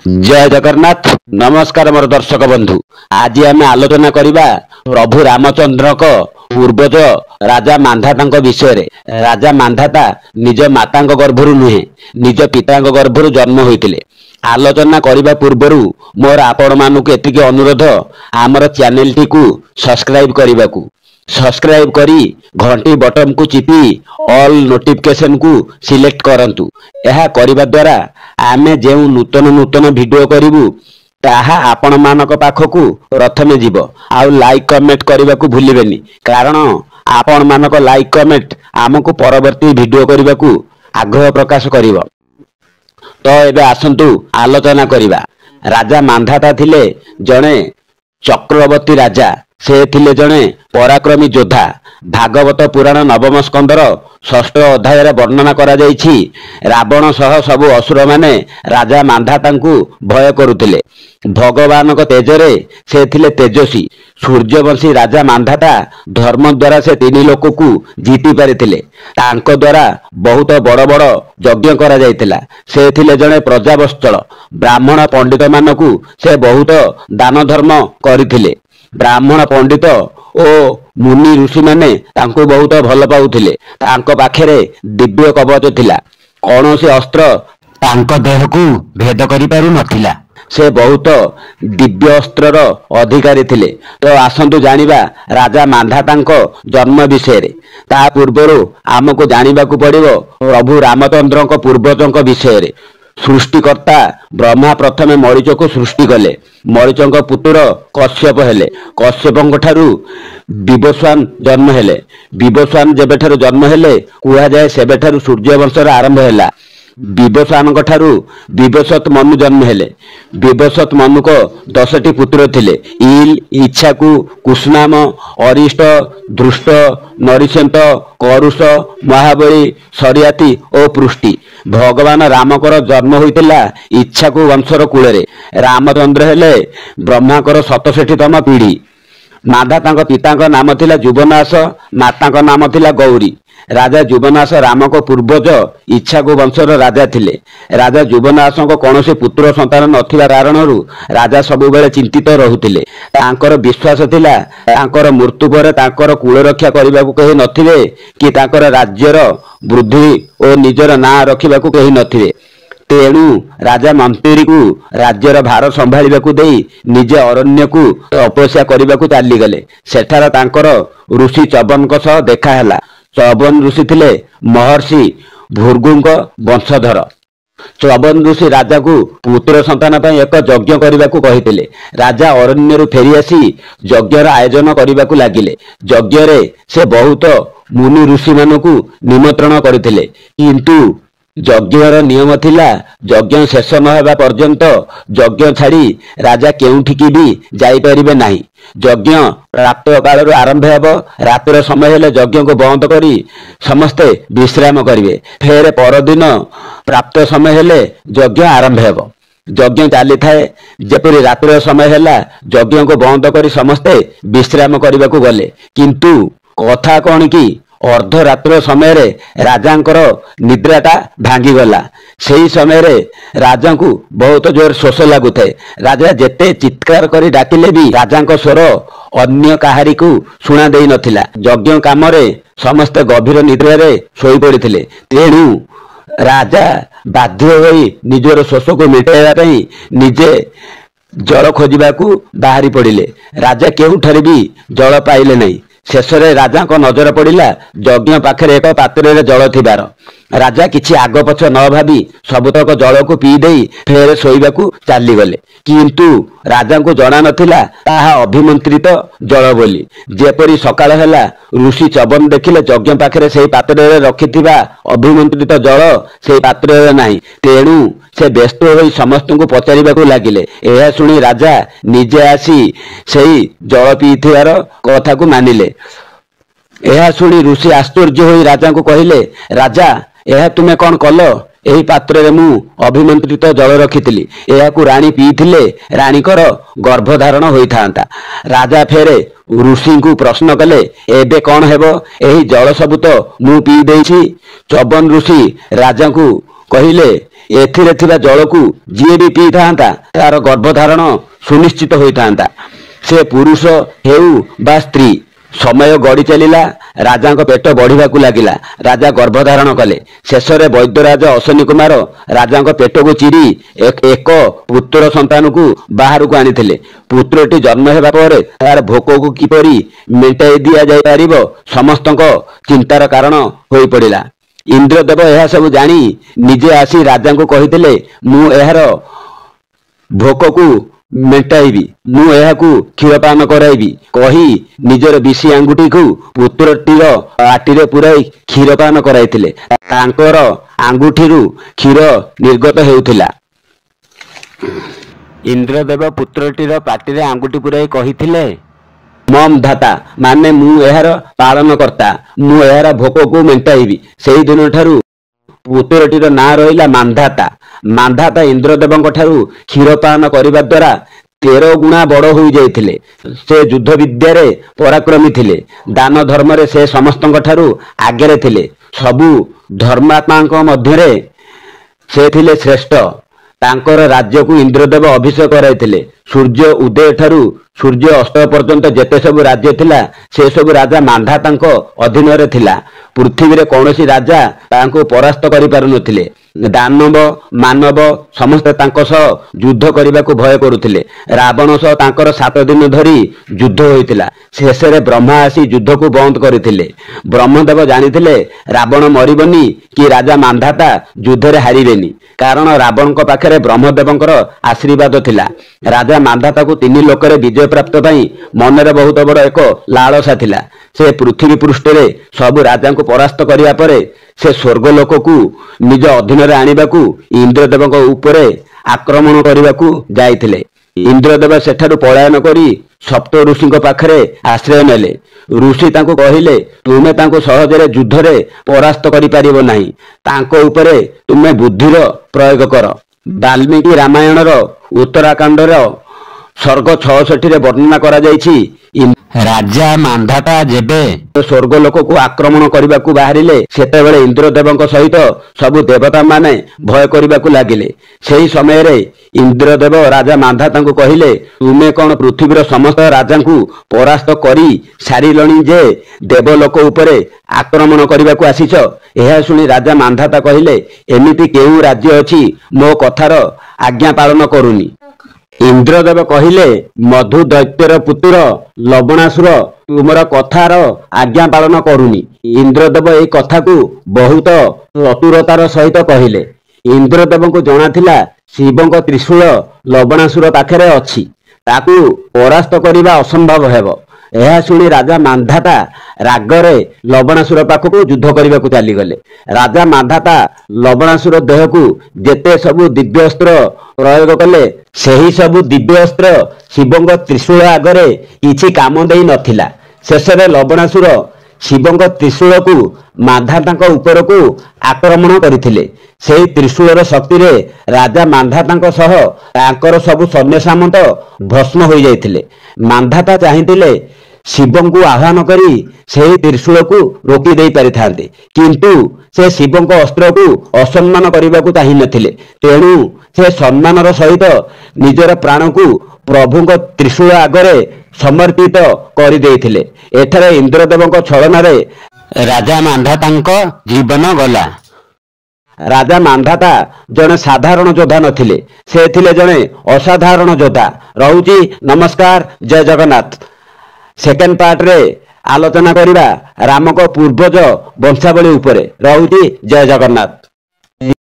जय जगन्नाथ। नमस्कार मोर दर्शक बंधु। आज आम आलोचना करवा प्रभु रामचंद्र को पूर्वज राजा मांधाता विषय। राजा मांधाता निज माता गर्भर नुहे निज पिता गर्भर जन्म होते। आलोचना करने पूर्व मोर आपण मानक एतिक अनुरोध आमर चैनल टी को सब्सक्राइब करने को सब्सक्राइब करी घंटी बटन को चिपी ऑल नोटिफिकेशन को सिलेक्ट करंतु। यह करिबा द्वारा आमे जे नूतन नूतन वीडियो करिवु ताहा आपण मानक पाखकु प्रथमे जीव। आउ लाइक कमेंट करने को भूलिबेनी, कारण आपण मानक लाइक कमेंट आमको परवर्ती वीडियो करने को आग्रह प्रकाश करिवो। तो एबे आसंतु आलोचना करिबा। राजा मांधाता थिले जणे चक्रवर्ती राजा। से थिले जणे पराक्रमी योद्धा। भागवत पुराण नवम स्कंदर षष्ठ अध्याय वर्णना करा जायछि। रावण सह सबु असुर माने राजा मांधातांकु भय करुथिले। भगवान को तेजरे से थिले तेजस्वी। सूर्यवंशी राजा मांधाता धर्म द्वारा से तीन लोक को जीति पारिथिले। तांको द्वारा बहुत बड़ बड़ यज्ञ करा जायतिला। से थिले जणे प्रजावत्सल। ब्राह्मण पंडित मानकु से बहुत दान धर्म करिथिले। ब्राह्मण पंडित ओ मुनि ऋषि माने तांको बहुत भल पाउथिले। तांको पाखरे दिव्य कवच थिला। कौनसी अस्त्र तांको देह को भेद करि पारु नथिला। से बहुत दिव्य अस्त्रर अधिकारी थिले। तो आसंतु जानिबा राजा मांधातांको जन्म विषय। ता पूर्वरु आमको जानिबा को पड़िबो प्रभु रामचंद्र को पूर्वजों विषय। सृष्टिकर्ता ब्रह्मा प्रथमे मरीच को सृष्टि कले। मरीचों पुत्र कश्यप हेले। कश्यपों ठारू विवस्वान जन्म हेले। विवस्वान जेबेठारू जन्म हेले कुहा जाए सेबेठारू सूर्यवंशर आरंभ हैला। विवस्वान ठारू विवस्वत मनु जन्म हेले। विवस्वत मनु को 10टी पुत्र थिले। इल, इच्छाकु, कुष्णाम, अरिष्ट, धृष्ट, नरिसेंत, करुष, महाबली, सरियाती और पृष्टि। भगवान रामकर जन्म होइतिला इच्छाकु वंशर कूଳରେ। रामचंद्र हेले ब्रह्माकर 67तम पीढ़ी। मांधाता पिता नाम थिला जुबनाश, माता नाम थिला गौरी। राजा जुबनाश राम को पूर्वज इच्छाकु वंशर राजा थिले। राजा जुबनाश को कौनसी पुत्र संतान नथिबा कारणरू राजा सबुबेले चिंतित रहुथिले। तांकर विश्वास थिला तांकर मृत्यु पर तांकर कुल रक्षा करबाकू कहि नथिबे कि तांकर राज्यर वृद्धि और निजर ना रखिबाकू कहि नथिबे। तेणु राजा मंत्री को राज्यर भार संभाळिबा को देई निजे अरण्य को तपस्या करबाकू चाली गले। सेठार तांकर ऋषि चबन को सह देखा हैला। चबन ऋषि थिले महर्षि भृगुंक वंशधर। चबन ऋषि राजा को पुत्र संतान पर एक यज्ञ करने को कहिथिले। राजा अरण्यरु फेरी आसी यज्ञर आयोजन करने को लागिले। यज्ञ रे से बहुत मुनि ऋषि मानकु निमंत्रण करथिले, किंतु यज्ञर नियम थिला यज्ञ शेष न हेबा पर्यंत यज्ञ छाड़ी राजा केउठिकी भी जाई परिबे नाही। यज्ञ रात काल आरंभ हेब। रातिर समय हेले यज्ञ को बंद करी समस्ते विश्राम करिवे। फेर परदिन प्राप्त समय हेले यज्ञ आरंभ हेब। यज्ञ चली थाए। जेपरि रातिर समय हैला यज्ञ को बंद करी समस्ते विश्राम करने को गले। किंतु कथा कौन कि अर्धरात्र समय रे राजांकर निद्राटा भांगी गला। सही समय रे राजा को बहुत जोर शोष लगुए। राजा जेते चित्कार करी डाकिले भी राजांक स्वर अन्य काहारी को शुणा देई नथिला। यज्ञ काम रे समस्त गभीर निद्रा रे सोई पड़िथिले। तेणु राजा बाध्य होई निजर शोष को मिटाइबा पई निजे जल खोजिबाकू बाहरी पड़िले। राजा केउठारे भी जल पाइले नहीं। शेष राजा को नजर पड़ा यज्ञ पाखे एक पात्र जल थिबार। राजा किछि आग पछ न भाबी सबुतक जल को पी देई फेर शोइबाकू चाली गले। किंतु राजा को जना नथिला ताहा अभिमंत्रित जल बोली। जेपरी सकाळ हैला ऋषि चबन देखिले यज्ञ पाखे से पात्र रखिथिबा अभिमंत्रित जल से पात्र नाही। तेणु से व्यस्त होई समस्त को पचारिबाकू लागिले। एहा सुनी राजा निजे आसी सेई जल पीथिबार कथा को मानिले। एहा सुनी ऋषि आश्चर्य होई राजा को कहिले, राजा यह तुम्हें कौन कल? यही पात्र रे मु अभिमंत्रित जल रखिथिली। एहाकू रानी पीथिले रानीकर गर्भधारण होइथांता। राजा फेरे ऋषि को प्रश्न कले, एबे कौन हेबो? एही जल सबु तो मु पी देइछि। चबन ऋषि राजा को କହିଲେ ଏଥିରେ ଥିବା ଜଳକୁ ଯିଏ ବି ପିଇଥାନ୍ତା ତାର ଗର୍ଭଧାରଣ ସୁନିଶ୍ଚିତ ହୋଇଥାନ୍ତା, ସେ ପୁରୁଷ ହେଉ ବା ସ୍ତ୍ରୀ। ସମୟ ଗଡ଼ି ଚାଲିଲା, ରାଜାଙ୍କ ପେଟ ବଢ଼ିବାକୁ ଲାଗିଲା। ରାଜା ଗର୍ଭଧାରଣ କଲେ। ଶେଷରେ ବୈଦ୍ୟରାଜ ଅଶ୍ୱନୀ କୁମାର ରାଜାଙ୍କ ପେଟକୁ ଚିରି ଏକ ପୁତ୍ର ସନ୍ତାନକୁ ବାହାରକୁ ଆଣିଥିଲେ। ପୁତ୍ରଟି ଜନ୍ମ ହେବା ପରେ ତାର ଭୋକକୁ କିପରି ମେଣ୍ଟାଇ ଦିଆଯାଇପାରିବ ସମସ୍ତଙ୍କ ଚିନ୍ତାର କାରଣ ହୋଇପଡ଼ିଲା। ଇନ୍ଦ୍ରଦେବ ଏହା ସବୁ ଜାଣି ନିଜେ ଆସି ରାଜାଙ୍କୁ କହିଥିଲେ, ମୁଁ ଏହାର ଭୋକକୁ ମେଣ୍ଟାଇବି, ମୁଁ ଏହାକୁ କ୍ଷୀରପାନ କରାଇବି କହି ନିଜର ବିଶି ଆଙ୍ଗୁଠିକୁ ପୁତ୍ରଟିର ପାଟିରେ ପୁରାଇ କ୍ଷୀରପାନ କରାଇଥିଲେ। ତାଙ୍କର ଆଙ୍ଗୁଠିରୁ କ୍ଷୀର ନିର୍ଗତ ହେଉଥିଲା। ଇନ୍ଦ୍ରଦେବ ପୁତ୍ରଟିର ପାଟିରେ ଆଙ୍ଗୁଠି ପୁରାଇ କହିଥିଲେ, ମମ୍ ଧାତା, ମାନେ ମୁଁ ଏହାର ପାଳନକର୍ତ୍ତା, ମୁଁ ଏହାର ଭୋକକୁ ମେଣ୍ଟାଇବି। ସେହି ଦିନଠାରୁ ପୁତ୍ରଟିର ନାଁ ରହିଲା ମାନ୍ଧାତା। ମାନ୍ଧାତା ଇନ୍ଦ୍ରଦେବଙ୍କ ଠାରୁ କ୍ଷୀରପାନ କରିବା ଦ୍ୱାରା 13 ଗୁଣା ବଡ଼ ହୋଇଯାଇଥିଲେ। ସେ ଯୁଦ୍ଧ ବିଦ୍ୟାରେ ପରାକ୍ରମୀ ଥିଲେ। ଦାନ ଧର୍ମରେ ସେ ସମସ୍ତଙ୍କ ଠାରୁ ଆଗରେ ଥିଲେ। ସବୁ ଧର୍ମାତ୍ମାଙ୍କ ମଧ୍ୟରେ ସେ ଥିଲେ ଶ୍ରେଷ୍ଠ। ତାଙ୍କର ରାଜ୍ୟକୁ ଇନ୍ଦ୍ରଦେବ ଅଭିଷେକ କରାଇଥିଲେ। ସୂର୍ଯ୍ୟ ଉଦୟ ଠାରୁ ସୂର୍ଯ୍ୟ ଅସ୍ତ ପର୍ଯ୍ୟନ୍ତ ଯେତେ ସବୁ ରାଜ୍ୟ ଥିଲା ସେ ସବୁ ରାଜା ମାନ୍ଧାତାଙ୍କ ଅଧୀନରେ ଥିଲା। ପୃଥିବୀରେ କୌଣସି ରାଜା ତାଙ୍କୁ ପରାସ୍ତ କରିପାରୁନଥିଲେ। ଦାନବ ମାନବ ସମସ୍ତେ ତାଙ୍କ ସହ ଯୁଦ୍ଧ କରିବାକୁ ଭୟ କରୁଥିଲେ। ରାବଣ ସହ ତାଙ୍କର 7 ଦିନ ଧରି ଯୁଦ୍ଧ ହୋଇଥିଲା। ଶେଷରେ ବ୍ରହ୍ମା ଆସି ଯୁଦ୍ଧକୁ ବନ୍ଦ କରିଥିଲେ। ବ୍ରହ୍ମଦେବ ଜାଣିଥିଲେ ରାବଣ ମରିବନି କି ରାଜା ମାନ୍ଧାତା ଯୁଦ୍ଧରେ ହାରିବେନି, କାରଣ ରାବଣଙ୍କ ପାଖରେ ବ୍ରହ୍ମଦେବଙ୍କର ଆଶୀର୍ବାଦ ଥିଲା। ରାଜା ମାନ୍ଧାତାକୁ 3 ଲୋକରେ ବିଜୟ ପ୍ରାପ୍ତ ପାଇଁ ମନରେ ବହୁତ ବଡ଼ ଏକ ଲାଳସା ଥିଲା। ସେ ପୃଥିବୀ ପୃଷ୍ଠରେ ସବୁ ରାଜାଙ୍କୁ ପରାସ୍ତ କରିବା ପରେ ସେ ସ୍ୱର୍ଗ ଲୋକକୁ ନିଜ ଅଧୀନରେ ଆଣିବାକୁ ଇନ୍ଦ୍ରଦେବଙ୍କ ଉପରେ ଆକ୍ରମଣ କରିବାକୁ ଯାଇଥିଲେ। ଇନ୍ଦ୍ରଦେବ ସେଠାରୁ ପଳାୟନ କରି ସପ୍ତ ଋଷିଙ୍କ ପାଖରେ ଆଶ୍ରୟ ନେଲେ। ଋଷି ତାଙ୍କୁ କହିଲେ, ତୁମେ ତାଙ୍କୁ ସହଜରେ ଯୁଦ୍ଧରେ ପରାସ୍ତ କରିପାରିବ ନାହିଁ। ତାଙ୍କ ଉପରେ ତୁମେ ବୁଦ୍ଧିର ପ୍ରୟୋଗ କର। ବାଲ୍ମୀକି ରାମାୟଣର ଉତ୍ତରାକାଣ୍ଡର ସର୍ଗ 66ରେ ବର୍ଣ୍ଣନା କରାଯାଇଛି, ରାଜା ମାନ୍ଧାତା ଯେବେ ସ୍ୱର୍ଗ ଲୋକକୁ ଆକ୍ରମଣ କରିବାକୁ ବାହାରିଲେ ସେତେବେଳେ ଇନ୍ଦ୍ରଦେବଙ୍କ ସହିତ ସବୁ ଦେବତାମାନେ ଭୟ କରିବାକୁ ଲାଗିଲେ। ସେହି ସମୟରେ ଇନ୍ଦ୍ରଦେବ ରାଜା ମାନ୍ଧାତାଙ୍କୁ କହିଲେ, ତୁମେ କ'ଣ ପୃଥିବୀର ସମସ୍ତ ରାଜାଙ୍କୁ ପରାସ୍ତ କରି ସାରିଲଣି ଯେ ଦେବଲୋକ ଉପରେ ଆକ୍ରମଣ କରିବାକୁ ଆସିଛ? ଏହା ଶୁଣି ରାଜା ମାନ୍ଧାତା କହିଲେ, ଏମିତି କେଉଁ ରାଜ୍ୟ ଅଛି ମୋ କଥାର ଆଜ୍ଞା ପାଳନ କରୁନି? ଇନ୍ଦ୍ରଦେବ କହିଲେ, ମଧୁ ଦୈତ୍ୟର ପୁତ୍ର ଲବଣାସୁର ତୁମର କଥାର ଆଜ୍ଞା ପାଳନ କରୁନି। ଇନ୍ଦ୍ରଦେବ ଏହି କଥାକୁ ବହୁତ ଚତୁରତାର ସହିତ କହିଲେ। ଇନ୍ଦ୍ରଦେବଙ୍କୁ ଜଣାଥିଲା ଶିବଙ୍କ ତ୍ରିଶୂଳ ଲବଣାସୁର ପାଖରେ ଅଛି, ତାକୁ ପରାସ୍ତ କରିବା ଅସମ୍ଭବ ହେବ। ଏହା ଶୁଣି ରାଜା ମାନ୍ଧାତା ରାଗରେ ଲବଣାସୁର ପାଖକୁ ଯୁଦ୍ଧ କରିବାକୁ ଚାଲିଗଲେ। ରାଜା ମାନ୍ଧାତା ଲବଣାସୁର ଦେହକୁ ଯେତେ ସବୁ ଦିବ୍ୟ ଅସ୍ତ୍ର ପ୍ରୟୋଗ କଲେ ସେହି ସବୁ ଦିବ୍ୟ ଅସ୍ତ୍ର ଶିବଙ୍କ ତ୍ରିଶୂଳ ଆଗରେ କିଛି କାମ ଦେଇ ନଥିଲା। ଶେଷରେ ଲବଣାସୁର ଶିବଙ୍କ ତ୍ରିଶୂଳକୁ ମାନ୍ଧାତାଙ୍କ ଉପରକୁ ଆକ୍ରମଣ କରିଥିଲେ। ସେହି ତ୍ରିଶୂଳର ଶକ୍ତିରେ ରାଜା ମାନ୍ଧାତାଙ୍କ ସହ ତାଙ୍କର ସବୁ ସୈନ୍ୟ ସାମନ୍ତ ଭସ୍ମ ହୋଇଯାଇଥିଲେ। ମାନ୍ଧାତା ଚାହିଁଥିଲେ ଶିବଙ୍କୁ ଆହ୍ୱାନ କରି ସେହି ତ୍ରିଶୂଳକୁ ରୋକି ଦେଇ ପାରିଥାନ୍ତେ, କିନ୍ତୁ ସେ ଶିବଙ୍କ ଅସ୍ତ୍ରକୁ ଅସମ୍ମାନ କରିବାକୁ ଚାହିଁନଥିଲେ। ତେଣୁ ସେ ସମ୍ମାନର ସହିତ ନିଜର ପ୍ରାଣକୁ ପ୍ରଭୁଙ୍କ ତ୍ରିଶୂଳ ଆଗରେ ସମର୍ପିତ କରିଦେଇଥିଲେ। ଏଠାରେ ଇନ୍ଦ୍ରଦେବଙ୍କ ଛଳନାରେ ରାଜା ମାନ୍ଧାତାଙ୍କ ଜୀବନ ଗଲା। ରାଜା ମାନ୍ଧାତା ଜଣେ ସାଧାରଣ ଯୋଦ୍ଧା ନଥିଲେ, ସେ ଥିଲେ ଜଣେ ଅସାଧାରଣ ଯୋଦ୍ଧା। ରହୁଛି, ନମସ୍କାର, ଜୟ ଜଗନ୍ନାଥ। ସେକେଣ୍ଡ ପାର୍ଟରେ ଆଲୋଚନା କରିବା ରାମଙ୍କ ପୂର୍ବଜ ବଂଶାବଳୀ ଉପରେ। ରହୁଛି, ଜୟ ଜଗନ୍ନାଥ।